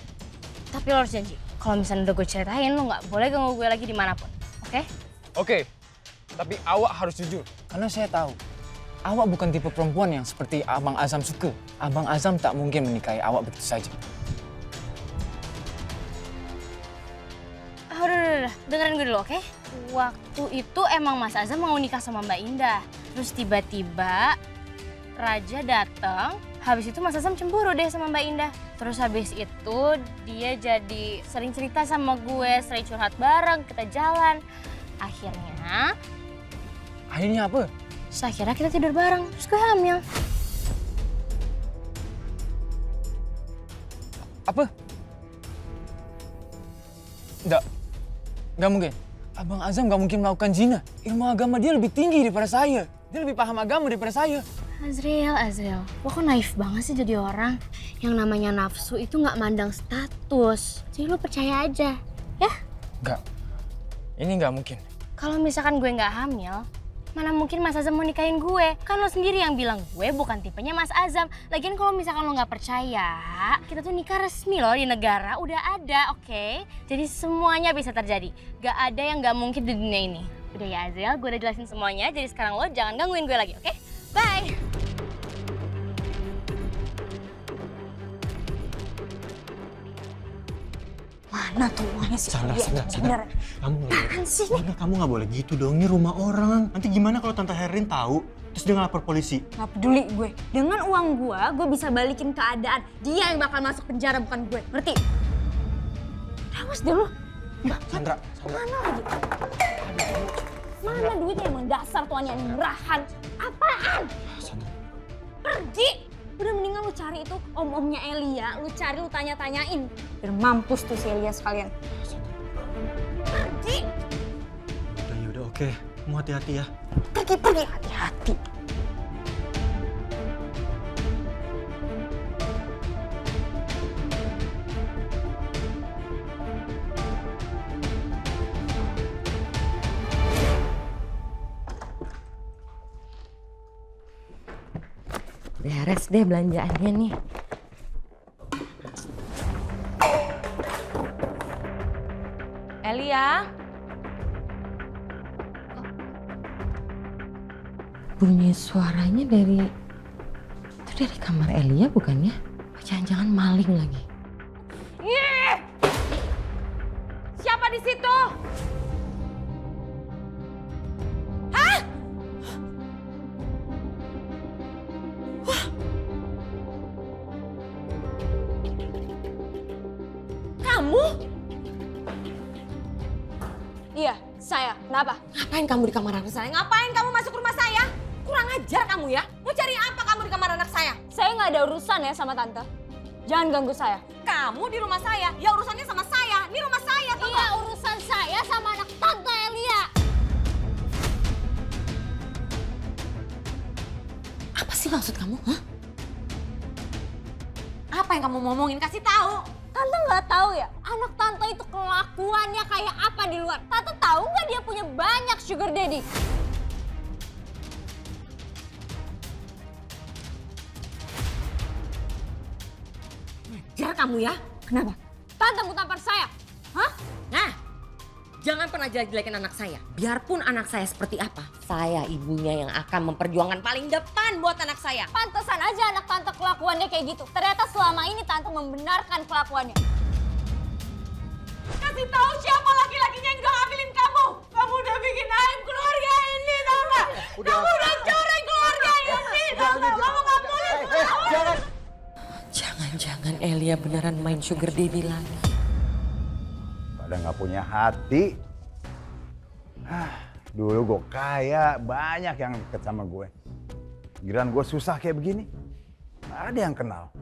Tapi lo harus janji, kalau misalnya udah gue ceritain, lo nggak boleh ganggu gue lagi dimanapun, oke?
Oke, tapi awak harus jujur. Karena saya tahu, awak bukan tipe perempuan yang seperti Abang Azam suka. Abang Azam tak mungkin menikahi awak begitu saja.
Udah, dengerin gue dulu, oke? Waktu itu emang Mas Azam mau nikah sama Mbak Indah. Terus tiba-tiba Raja datang, habis itu Mas Azam cemburu deh sama Mbak Indah. Terus habis itu dia jadi sering cerita sama gue, sering curhat bareng, kita jalan. Akhirnya
apa?
Terus akhirnya kita tidur bareng, terus gue hamil.
Apa? Nggak mungkin. Abang Azam nggak mungkin melakukan zina. Ilmu agama dia lebih tinggi daripada saya. Dia lebih paham agama daripada saya.
Azriel, lo kok naif banget sih jadi orang? Yang namanya nafsu itu nggak mandang status. Jadi lo percaya aja, ya?
Nggak. Ini nggak mungkin.
Kalau misalkan gue nggak hamil, mana mungkin Mas Azam mau nikahin gue? Kan lo sendiri yang bilang gue bukan tipenya Mas Azam. Lagian kalau misalkan lo nggak percaya, kita tuh nikah resmi loh di negara udah ada, oke? Jadi semuanya bisa terjadi. Gak ada yang nggak mungkin di dunia ini. Udah ya Azriel, gue udah jelasin semuanya. Jadi sekarang lo jangan gangguin gue lagi, oke? Bye!
Mana tuh uangnya sih?
Sandra.
Apaan sih ini?
Kamu nggak boleh gitu dong, ini rumah orang. Nanti gimana kalau Tante Herin tahu, terus dia ngelapor polisi?
Gak peduli gue. Dengan uang gue bisa balikin keadaan. Dia yang bakal masuk penjara, bukan gue. Ngerti? Awas deh lo.
Sandra.
Mana lagi? Mana duitnya emang dasar tuannya murahan? Apaan?
Sandra.
Pergi! Udah mendingan lu cari itu om-omnya Elia, lu cari, lu tanya-tanyain. Biar mampus tuh si Elia sekalian. Pergi!
Udah, oke. Kamu hati-hati ya.
Pergi, hati-hati.
Beres deh belanjaannya nih.
Elia?
Bunyi suaranya dari kamar Elia bukannya? Jangan-jangan maling lagi.
Yeay! Siapa di situ? Hah? Kamu? Iya, saya. Kenapa?
Ngapain kamu di kamar anak saya?
Ngapain kamu masuk rumah saya? Kurang ajar kamu ya. Mau cari apa kamu di kamar anak saya? Saya nggak ada urusan ya sama tante. Jangan ganggu saya. Kamu di rumah saya, ya urusannya sama saya. Ini rumah saya, tau Iya, urusan saya sama anak tante Elia.
Apa sih maksud kamu? Hah?
Apa yang kamu mau ngomongin? Kasih tahu. Tante nggak tahu ya, anak tante itu kelakuannya kayak apa di luar. Tante tahu nggak dia punya banyak sugar daddy? Ngajar kamu ya? Kenapa? Tante mau tampar saya? Hah?
Nah, jangan pernah jelek-jelekin anak saya. Biarpun anak saya seperti apa, saya ibunya yang akan memperjuangkan paling depan buat anak saya.
Pantesan aja anak tante kelakuannya kayak gitu. Ternyata selama ini tante membenarkan kelakuannya. Kasih tahu siapa laki-lakinya yang udah ngambilin kamu. Kamu udah bikin aib keluarga ini, tau gak? Kamu udah coreng keluarga ini, tau gak? Kamu gak boleh.
Jangan-jangan Elia beneran main sugar daddy lagi.
Pada nggak punya hati. Dulu gue kaya, banyak yang deket sama gue. Giliran gue susah kayak begini. ada yang kenal.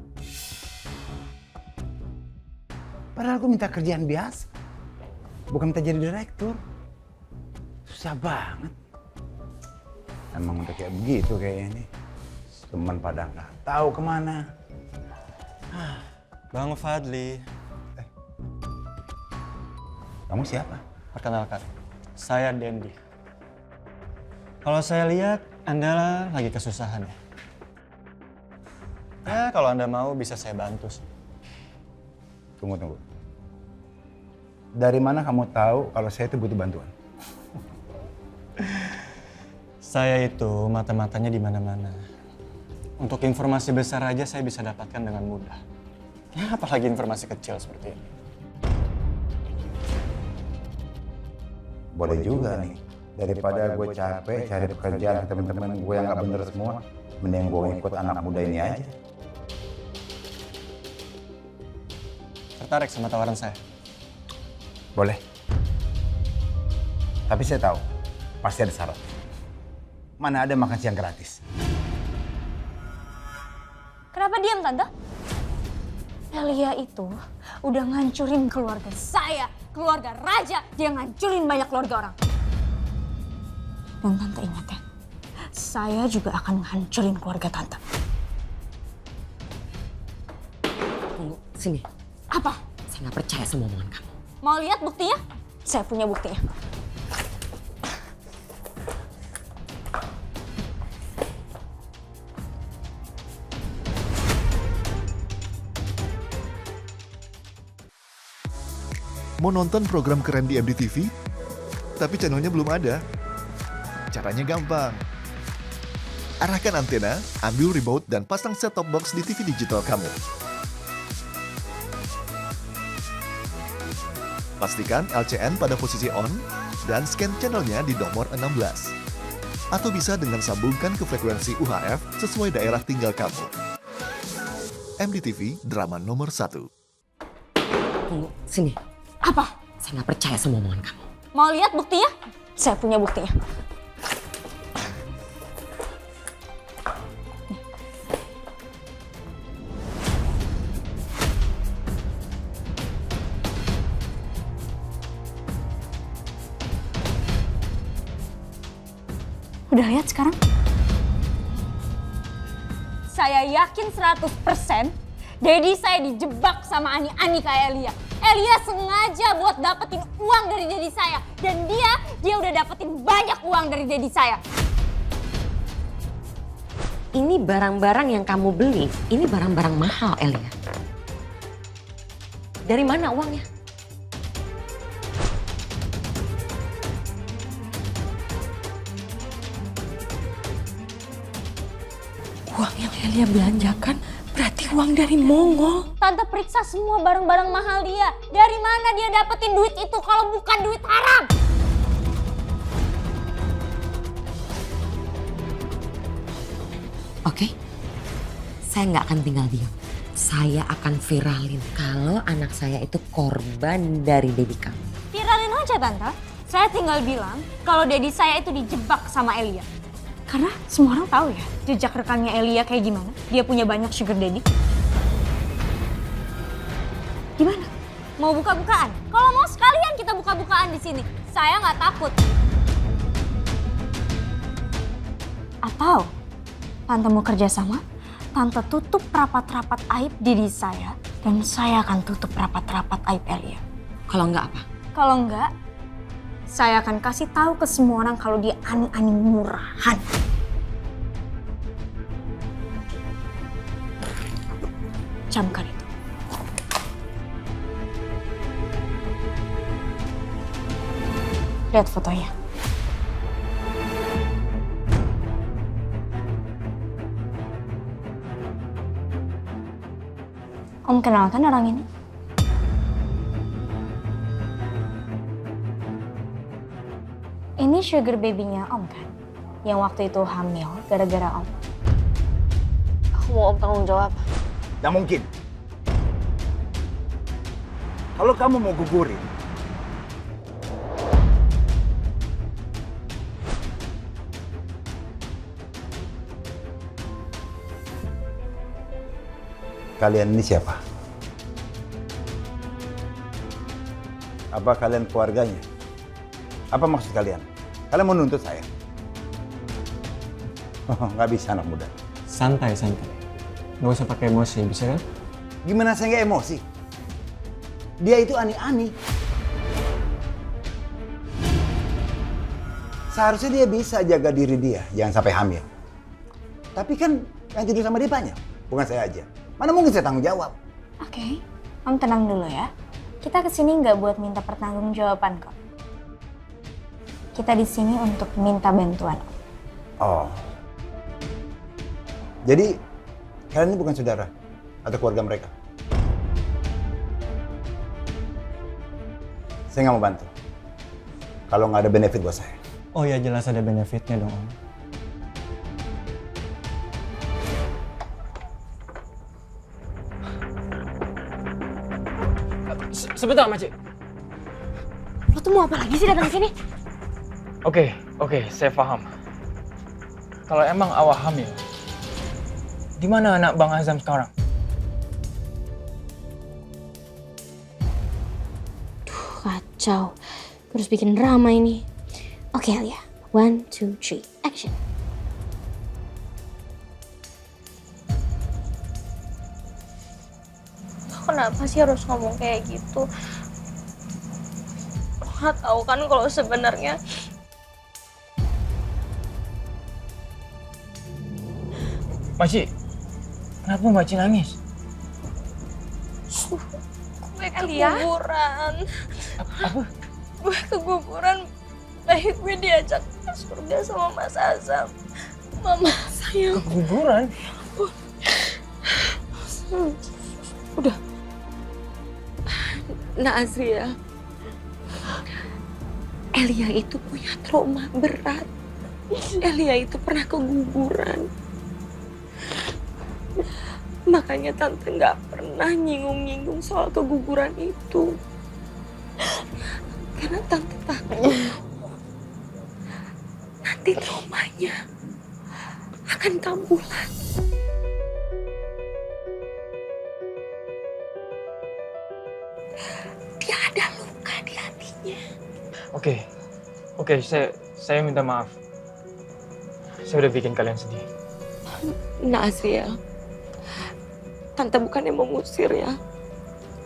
Padahal aku minta kerjaan biasa. Bukan minta jadi direktur. Susah banget. Emang udah kayak begitu kayaknya nih. Teman pada nggak tahu kemana.
Bang Fadli.
Kamu siapa?
Perkenalkan, saya Dendi. Kalau saya lihat, Anda lagi kesusahan ya. Ya, kalau Anda mau bisa saya bantu sih.
Tunggu. Dari mana kamu tahu kalau saya itu butuh bantuan?
Saya itu mata-matanya di mana-mana. Untuk informasi besar aja saya bisa dapatkan dengan mudah. Ya, apalagi informasi kecil seperti ini.
Boleh juga nih. Daripada gue capek cari pekerjaan ke teman-teman gue yang nggak bener semua, mending gue ikut anak muda ini aja.
Tertarik sama tawaran saya?
Boleh. Tapi saya tahu, pasti ada syarat. Mana ada makan siang gratis.
Kenapa diam, Tante? Elia itu udah ngancurin keluarga saya, keluarga Raja. Dia ngancurin banyak keluarga orang. Dan Tante ingat ya, saya juga akan ngancurin keluarga Tante.
Tunggu, sini.
Apa?
Saya nggak percaya sama omongan kamu.
Mau lihat buktinya? Saya punya buktinya.
Mau nonton program keren di MDTV? Tapi channelnya belum ada? Caranya gampang. Arahkan antena, ambil remote, dan pasang set-top box di TV digital kamu. Pastikan LCN pada posisi on, dan scan channelnya di nomor 16. Atau bisa dengan sambungkan ke frekuensi UHF sesuai daerah tinggal kamu. MDTV, drama nomor 1.
Tunggu, sini.
Apa?
Saya nggak percaya sama omongan kamu.
Mau lihat buktinya? Saya punya buktinya. Udah lihat sekarang? Saya yakin 100% Daddy saya dijebak sama Ani kayak Elia. Elia sengaja buat dapetin uang dari Daddy saya. Dan dia udah dapetin banyak uang dari Daddy saya.
Ini barang-barang yang kamu beli, ini barang-barang mahal, Elia. Dari mana uangnya? Uang yang Elia belanjakan berarti uang dari Mongol.
Tante periksa semua barang-barang mahal dia. Dari mana dia dapetin duit itu kalau bukan duit haram?
Oke, saya nggak akan tinggal diam. Saya akan viralin kalau anak saya itu korban dari Daddy kamu.
Viralin aja Tante. Saya tinggal bilang kalau Daddy saya itu dijebak sama Elia. Karena semua orang tahu ya jejak rekamnya Elia kayak gimana. Dia punya banyak sugar daddy. Gimana? Mau buka-bukaan? Kalau mau sekalian kita buka-bukaan di sini. Saya nggak takut. Atau Tante mau kerja sama? Tante tutup rapat-rapat aib diri saya dan saya akan tutup rapat-rapat aib Elia.
Kalau nggak apa?
Kalau nggak, saya akan kasih tahu ke semua orang kalau dia ani-ani murahan. Camkan itu. Lihat fotonya. Om kenal kan orang ini? Ini sugar baby-nya Om kan? Yang waktu itu hamil gara-gara Om.
Aku mau Om tanggung jawab.
Tidak mungkin. Kalau kamu mau gugurin, Kalian ini siapa? Apa kalian keluarganya? Apa maksud kalian? Kalian mau nuntut saya? Oh, nggak bisa anak muda.
Santai, santai. Nggak usah pakai emosi, bisa kan?
Gimana saya nggak emosi? Dia itu ani-ani. Seharusnya dia bisa jaga diri dia, jangan sampai hamil. Tapi kan yang tidur sama dia banyak, bukan saya aja. Mana mungkin saya tanggung jawab?
Oke, Om tenang dulu ya. Kita kesini nggak buat minta pertanggungjawaban kok. Kita di sini untuk minta bantuan.
Oh. Jadi kalian ini bukan saudara atau keluarga mereka? Saya nggak mau bantu. Kalau nggak ada benefit buat saya.
Oh ya jelas ada benefitnya dong, Om.
Sebentar, Makcik.
Lo tuh mau apa lagi sih datang ke sini?
Oke, saya paham. Kalau emang awak hamil, di mana anak Bang Azam sekarang?
Kacau. Terus bikin drama ini. Oke, Alia. 1, 2, 3, action.
Kenapa sih harus ngomong kayak gitu? Lo nggak tahu kan kalau sebenarnya
Makcik, kenapa Makcik nangis?
gue keguguran.
Apa?
Gue keguguran. Baik gue diajak ke surga sama Mas Azam. Mama sayang.
Keguguran?
Udah. Nah Azriel, Elia itu punya trauma berat. Elia itu pernah keguguran. Makanya tante nggak pernah nyinggung-nyinggung soal keguguran itu. Karena tante takut nanti traumanya akan kambuh lagi. Dia ada luka di hatinya.
Oke, saya minta maaf. Saya udah bikin kalian sedih.
Nah Azriel, tante bukannya mau ngusir ya,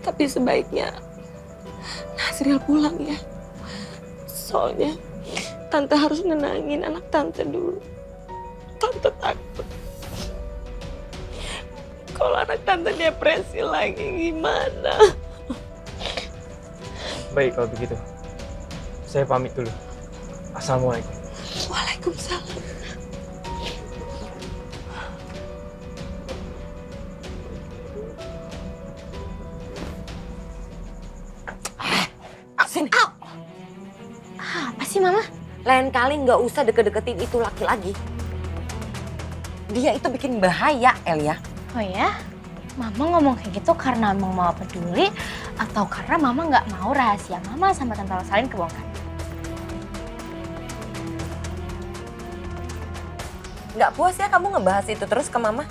tapi sebaiknya Azriel pulang ya. Soalnya tante harus nenangin anak tante dulu. Tante takut kalau anak tante depresi lagi gimana.
Baik kalau begitu. Saya pamit dulu. Assalamualaikum.
Waalaikumsalam.
Sini.
Apa sih, Mama?
Lain kali nggak usah deket-deketin itu laki lagi. Dia itu bikin bahaya, Elia.
Oh ya? Mama ngomong kayak gitu karena emang Mama peduli atau karena Mama nggak mau rahasia Mama sama Tante Rosalyn kebongkar?
Nggak puas ya kamu ngebahas itu terus ke Mama?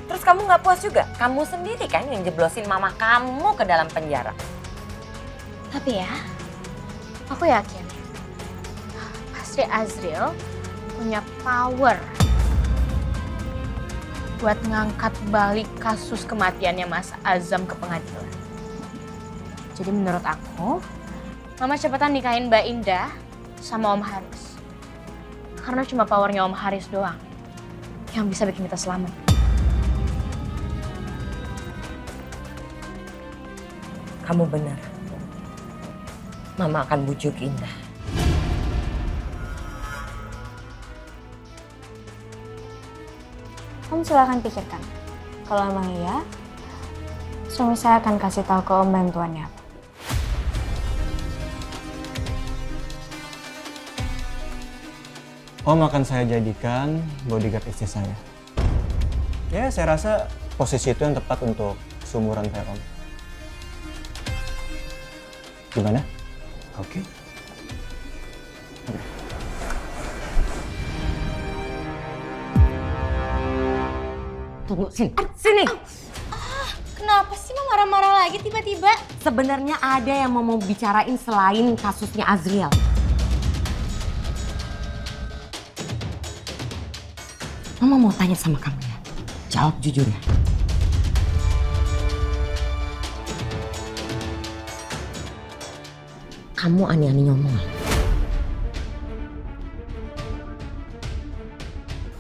Terus kamu nggak puas juga? Kamu sendiri kan yang jeblosin Mama kamu ke dalam penjara.
Tapi ya, aku yakin pasti Azriel punya power buat ngangkat balik kasus kematiannya Mas Azam ke pengadilan. Jadi menurut aku, Mama cepetan nikahin Mbak Indah sama Om Haris. Karena cuma powernya Om Haris doang yang bisa bikin kita selamat.
Kamu benar. Mama akan bujuk Indah.
Om silahkan pikirkan. Kalau emang iya, suami saya akan kasih tahu ke Om bantuannya apa.
Om akan saya jadikan bodyguard istri saya. Ya, saya rasa posisi itu yang tepat untuk seumuran kayak Om. Gimana?
Oke.
Tunggu, sini. Sini.
Kenapa sih mau marah-marah lagi tiba-tiba?
Sebenarnya ada yang mau bicarain selain kasusnya Azriel. Mama mau tanya sama kamu ya. Jawab jujur ya. Kamu aneh-aneh ngomong.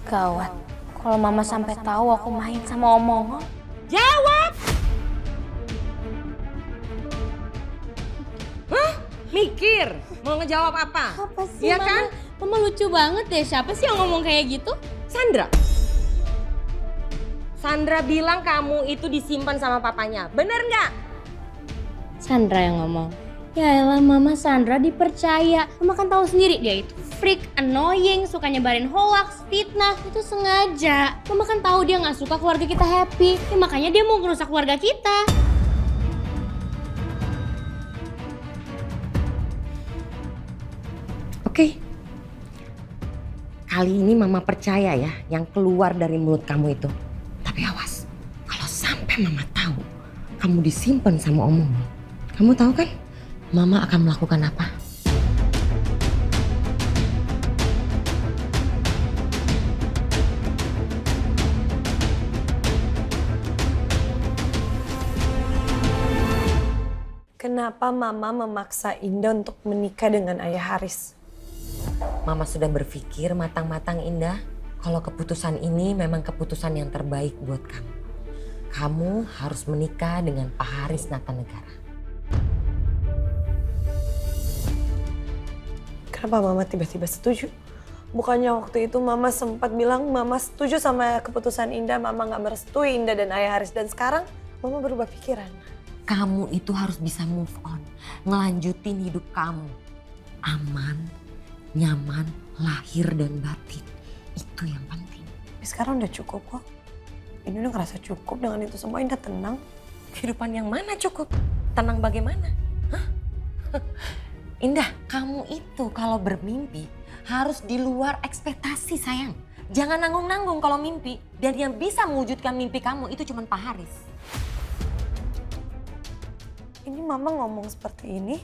Gawat. Kalau mama sampai tahu aku main sama omong.
Jawab!
Mikir, mau ngejawab apa?
Apa sih
Iya
mama?
kan?
Mama lucu banget deh. Siapa sih yang ngomong kayak gitu?
Sandra. Sandra bilang kamu itu disimpan sama papanya. Bener nggak?
Sandra yang ngomong. Ya elah mama, Sandra dipercaya. Mama kan tahu sendiri dia itu freak, annoying, suka nyebarin hoax, fitnah. Itu sengaja. Mama kan tahu dia nggak suka keluarga kita happy. Ya, makanya dia mau ngerusak keluarga kita.
Oke. Kali ini mama percaya ya yang keluar dari mulut kamu itu. Tapi awas, kalau sampai mama tahu kamu disimpan sama omongmu. Kamu tahu kan mama akan melakukan apa?
Kenapa Mama memaksa Indah untuk menikah dengan Ayah Haris?
Mama sudah berpikir matang-matang Indah. Kalau keputusan ini memang keputusan yang terbaik buat kamu. Kamu harus menikah dengan Pak Haris Natanegara.
Kenapa Mama tiba-tiba setuju? Bukannya waktu itu Mama sempat bilang Mama setuju sama keputusan Indah, Mama nggak merestui Indah dan Ayah Haris. Dan sekarang Mama berubah pikiran.
Kamu itu harus bisa move on, ngelanjutin hidup kamu. Aman, nyaman, lahir dan batin. Itu yang penting.
Tapi sekarang udah cukup kok. Ini udah ngerasa cukup dengan itu semua, Indah tenang.
Kehidupan yang mana cukup? Tenang bagaimana? Hah? Indah, kamu itu kalau bermimpi harus di luar ekspektasi sayang. Jangan nanggung-nanggung kalau mimpi. Dan yang bisa mewujudkan mimpi kamu itu cuma Pak Haris.
Ini Mama ngomong seperti ini,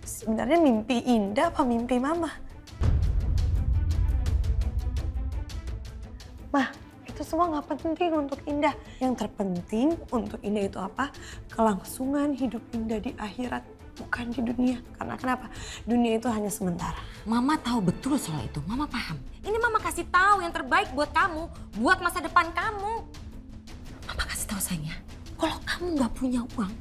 sebenarnya mimpi Indah apa mimpi Mama? Mah, itu semua nggak penting untuk Indah. Yang terpenting untuk Indah itu apa? Kelangsungan hidup Indah di akhirat, bukan di dunia. Karena kenapa? Dunia itu hanya sementara.
Mama tahu betul soal itu, Mama paham. Ini Mama kasih tahu yang terbaik buat kamu, buat masa depan kamu. Mama kasih tahu sayangnya, kalau kamu nggak punya uang,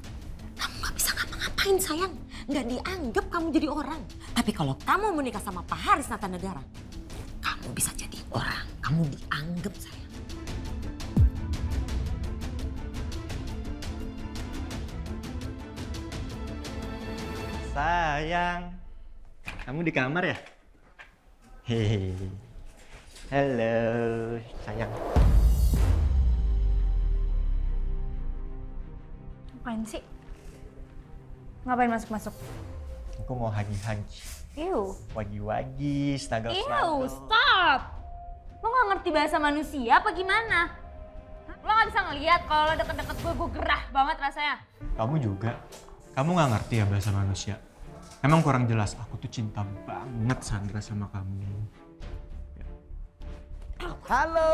kamu nggak bisa ngapa-ngapain sayang. Nggak dianggap kamu jadi orang. Tapi kalau kamu menikah sama Pak Haris Natanegara, kamu bisa jadi orang. Kamu dianggap sayang.
Sayang, kamu di kamar ya? Hehehe. Halo, sayang.
Ngapain sih? Ngapain masuk-masuk?
Aku mau hagi-hagi.
Ew.
Wagi-wagi,
Ew,
snuggle-snuggle.
stop! Lo gak ngerti bahasa manusia apa gimana? Hah? Lo gak bisa ngeliat kalau lo deket-deket gue gerah banget rasanya.
Kamu juga? Kamu nggak ngerti ya bahasa manusia? Emang kurang jelas, aku tuh cinta banget Sandra sama kamu.
Halo.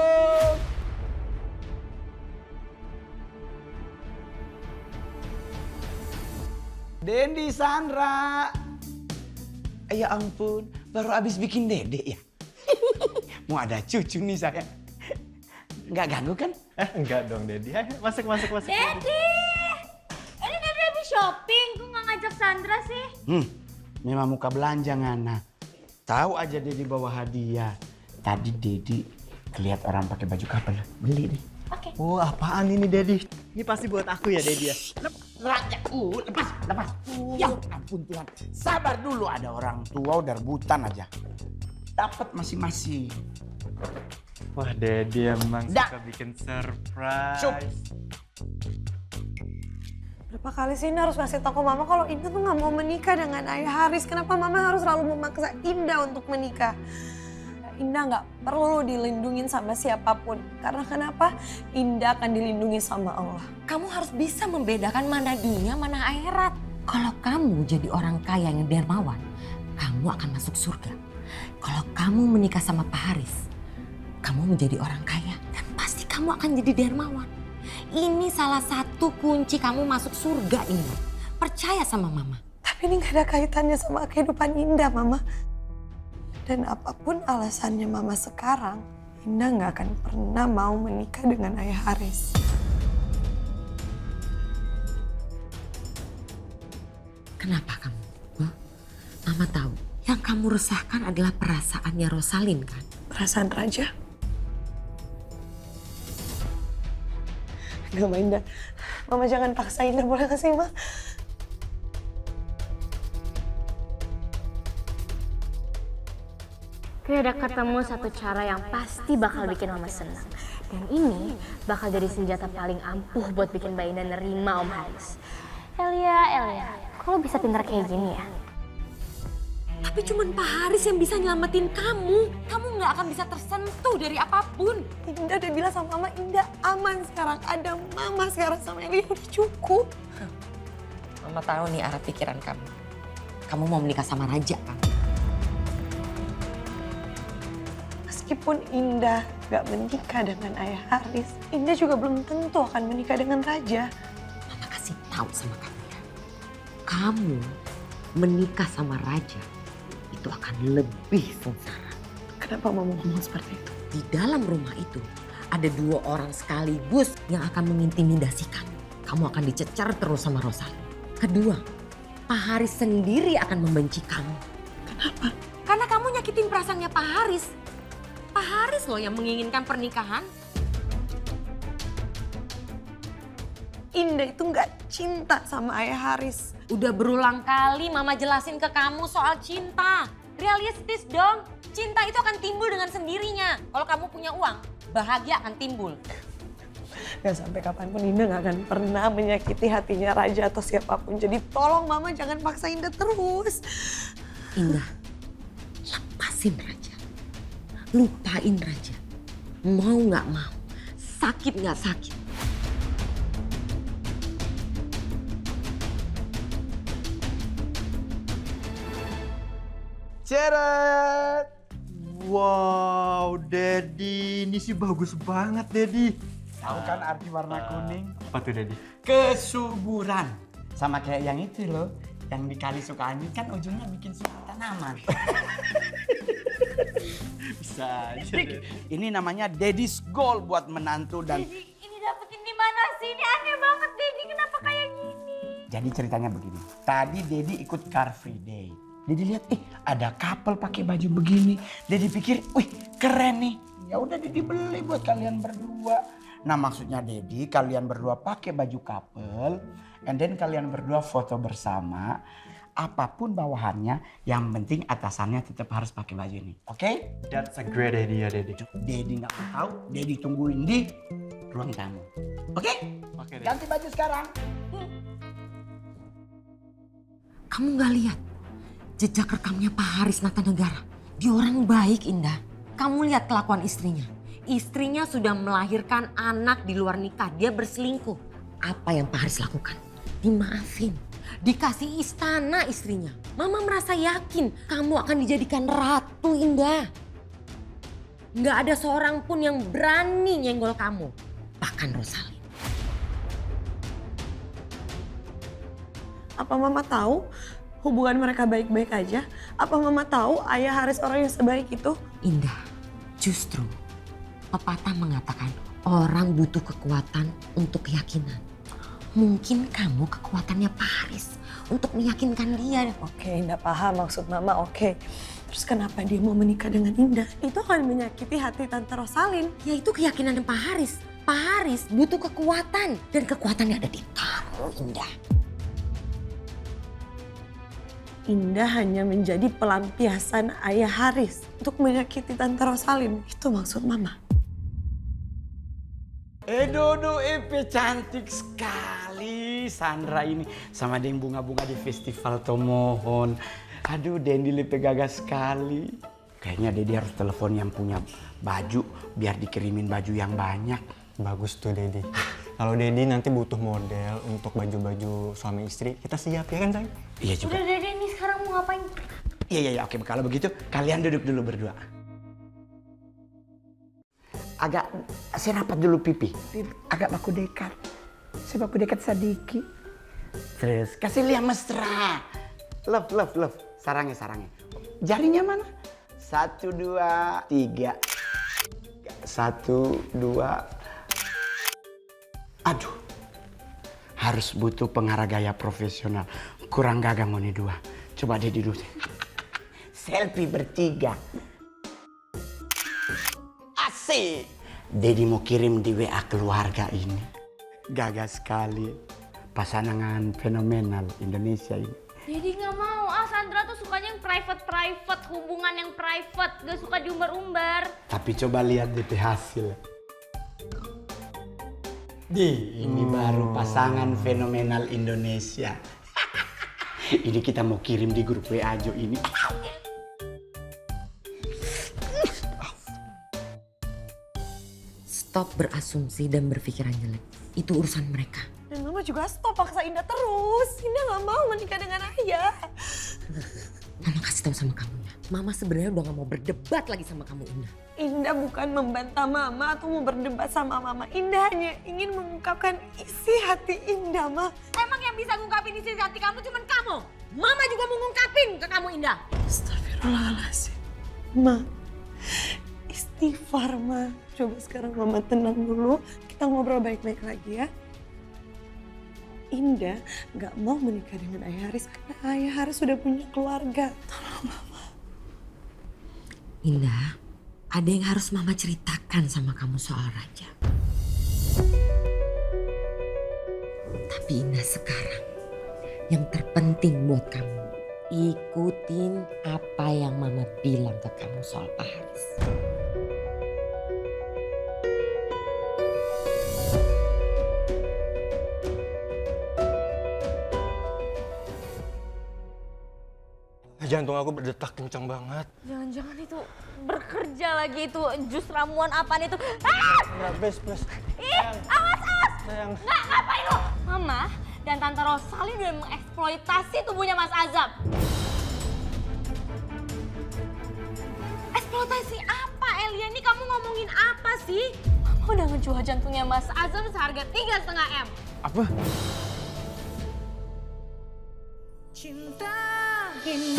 Dendi Sandra. Ya ampun, baru abis bikin dedek ya? Mau ada cucu nih sayang. Nggak ganggu kan?
Enggak dong, Dedi. Ayo, masuk.
Dedi! Ini Dedi habis shopping, kok gak ngajak Sandra sih?
Memang muka belanja ngana. Tahu aja Dedi bawa hadiah. Tadi Dedi kelihat orang pakai baju couple, beli deh.
Oke.
Oh, apaan ini, Dedi? Ini pasti buat aku ya, Dedi ya?
Lepas. Ya ampun Tuhan. Sabar dulu, ada orang tua udah rebutan aja. Dapat masing-masing.
Wah, Dedi emang
Dah.
suka bikin surprise.
Cup.
Berapa kali sih Indah harus ngasih tahu ke Mama kalau Indah tuh nggak mau menikah dengan Ayah Haris. Kenapa Mama harus selalu memaksa Indah untuk menikah? Indah nggak perlu dilindungin sama siapapun. Karena kenapa? Indah akan dilindungi sama Allah.
Kamu harus bisa membedakan mana dunia, mana akhirat. Kalau kamu jadi orang kaya yang dermawan, kamu akan masuk surga. Kalau kamu menikah sama Pak Haris, kamu menjadi orang kaya dan pasti kamu akan jadi dermawan. Ini salah satu kunci kamu masuk surga ini. Percaya sama Mama.
Tapi ini gak ada kaitannya sama kehidupan Indah, Mama. Dan apapun alasannya Mama sekarang, Indah gak akan pernah mau menikah dengan Ayah Haris.
Kenapa kamu? Huh? Mama tahu, yang kamu resahkan adalah perasaannya Rosalin kan?
Perasaan Raja? Gak, Ma, Indah. Mama jangan paksa Indah, boleh gak sih, Ma?
Kayak ada ketemu satu cara yang pasti bakal bikin Mama senang. Dan ini bakal jadi senjata paling ampuh buat bikin Mbak Indah nerima Om Haris. Elia, kok lo bisa pintar kayak gini ya?
Tapi cuman Pak Haris yang bisa nyelamatin kamu. Kamu nggak akan bisa tersentuh dari apapun.
Indah udah bilang sama Mama, Indah aman sekarang. Ada Mama sekarang sama Elia, udah cukup.
Mama tahu nih arah pikiran kamu. Kamu mau menikah sama Raja kan?
Meskipun Indah gak menikah dengan Ayah Haris, Indah juga belum tentu akan menikah dengan Raja.
Mama kasih tahu sama kamu ya. Kamu menikah sama Raja itu akan lebih sengsara.
Kenapa Mama ngomong seperti itu?
Di dalam rumah itu ada 2 orang sekaligus yang akan mengintimidasi kamu. Kamu akan dicecar terus sama Rosalin. Kedua, Pak Haris sendiri akan membenci kamu.
Kenapa?
Karena kamu nyakitin perasaannya Pak Haris. Pak Haris loh yang menginginkan pernikahan.
Indah itu gak cinta sama Ayah Haris.
Udah berulang kali Mama jelasin ke kamu soal cinta. Realistis dong. Cinta itu akan timbul dengan sendirinya. Kalau kamu punya uang, bahagia akan timbul.
Gak sampai kapanpun Indah gak akan pernah menyakiti hatinya Raja atau siapapun. Jadi tolong Mama jangan paksa Indah terus.
Indah, lepasin Raja. Lupain Raja. Mau gak mau, sakit gak sakit.
Ceret! Wow, Daddy, ini sih bagus banget, Daddy.
Tahu kan arti warna kuning?
Apa tuh, Daddy?
Kesuburan. Sama kayak yang itu loh, yang dikali suka angin kan ujungnya bikin suka tanaman.
Bisa aja,
Dik, ini namanya Daddy's Goal buat menantu dan...
Ini dapetin di mana sih? Ini aneh banget, Daddy. Kenapa kayak gini?
Jadi ceritanya begini. Tadi Daddy ikut Car Free Day. Daddy lihat, ada couple pakai baju begini. Daddy pikir, wih keren nih. Ya udah Daddy beli buat kalian berdua. Nah maksudnya Daddy, kalian berdua pakai baju couple, and then kalian berdua foto bersama. Apapun bawahannya, yang penting atasannya tetap harus pakai baju ini. Oke?
That's a great idea, Daddy.
Daddy nggak mau tahu, Daddy tungguin di ruang tamu. Oke?
Oke, Daddy.
Ganti baju sekarang.
Kamu gak lihat jejak rekamnya Pak Haris Natanegara? Dia orang baik, Indah. Kamu lihat kelakuan istrinya. Istrinya sudah melahirkan anak di luar nikah. Dia berselingkuh. Apa yang Pak Haris lakukan? Dimaafin. Dikasih istana istrinya. Mama merasa yakin kamu akan dijadikan ratu, Indah. Nggak ada seorang pun yang berani nyenggol kamu. Bahkan Rosalin.
Apa Mama tahu hubungan mereka baik-baik aja? Apa Mama tahu Ayah Haris orang yang sebaik itu?
Indah, justru pepatah mengatakan orang butuh kekuatan untuk keyakinan. Mungkin kamu kekuatannya Pak Haris untuk meyakinkan dia.
Oke, Indah paham maksud Mama, oke. Terus kenapa dia mau menikah dengan Indah? Itu akan menyakiti hati Tante Rosalin.
Ya itu keyakinan Pak Haris. Pak Haris butuh kekuatan. Dan kekuatannya ada di kamu, Indah.
Indah hanya menjadi pelampiasan Ayah Haris untuk menyakiti Tante Rosalin. Itu maksud Mama.
Dodo EP cantik sekali Sandra ini sama deng bunga-bunga di festival Tomohon. Aduh, Dendi Lipe gagah sekali. Kayaknya Dedi harus telepon yang punya baju biar dikirimin baju yang banyak.
Bagus tuh Dedi. Kalau Dedi nanti butuh model untuk baju-baju suami istri, kita siap ya kan sayang?
Iya juga.
Udah Dede nih sekarang mau ngapain?
Iya, oke. Kalau begitu kalian duduk dulu berdua. Agak saya rapat dulu pipi. Agak baku dekat. Saya baku dekat sedikit. Terus kasih lihat mesra. Love. Sarangnya. Jarinya mana? 1, 2, 3. 1, 2. Aduh. Harus butuh pengarah gaya profesional. Kurang gagah mau nih 2. Coba dia duduk. Selfie bertiga. Asik. Dedi mau kirim di WA keluarga ini. Gagah sekali. Pasangan fenomenal Indonesia ini.
Dede nggak mau. Sandra tuh sukanya yang private, hubungan yang private, gak suka diumbar-umbar.
Tapi coba lihat DP hasil. Ini baru pasangan fenomenal Indonesia. Ini kita mau kirim di grup WA Jo ini.
Stop berasumsi dan berpikiran jelek. Itu urusan mereka.
Dan mama juga stop paksa Indah terus. Indah gak mau menikah dengan ayah.
Mama kasih tahu sama kamu ya. Mama sebenarnya udah gak mau berdebat lagi sama kamu Indah.
Indah bukan membantah mama atau mau berdebat sama mama. Indah hanya ingin mengungkapkan isi hati Indah, Ma.
Emang yang bisa ngungkapin isi hati kamu cuma kamu? Mama juga mau ngungkapin ke kamu, Indah.
Astagfirullahaladzim. Ma, istighfar, Ma. Coba sekarang mama tenang dulu. Kita ngobrol baik-baik lagi ya. Indah gak mau menikah dengan Ayah Haris karena Ayah Haris sudah punya keluarga. Tolong mama.
Indah, ada yang harus Mama ceritakan sama kamu soal Raja. Tapi Indah sekarang, yang terpenting buat kamu, ikutin apa yang Mama bilang ke kamu soal Pak Haris.
Jantung aku berdetak kencang banget.
Jangan-jangan itu bekerja lagi itu jus ramuan apaan itu? Ah!
Enggak, bes.
Ih, awas!
Sayang.
Nggak, ngapain lo? Mama dan Tante Rosalie udah mengeksploitasi tubuhnya Mas Azam. Eksploitasi apa, Elia? Ini kamu ngomongin apa sih? Mama udah ngejual jantungnya Mas Azam seharga 3,5 M.
Apa?
Cinta ini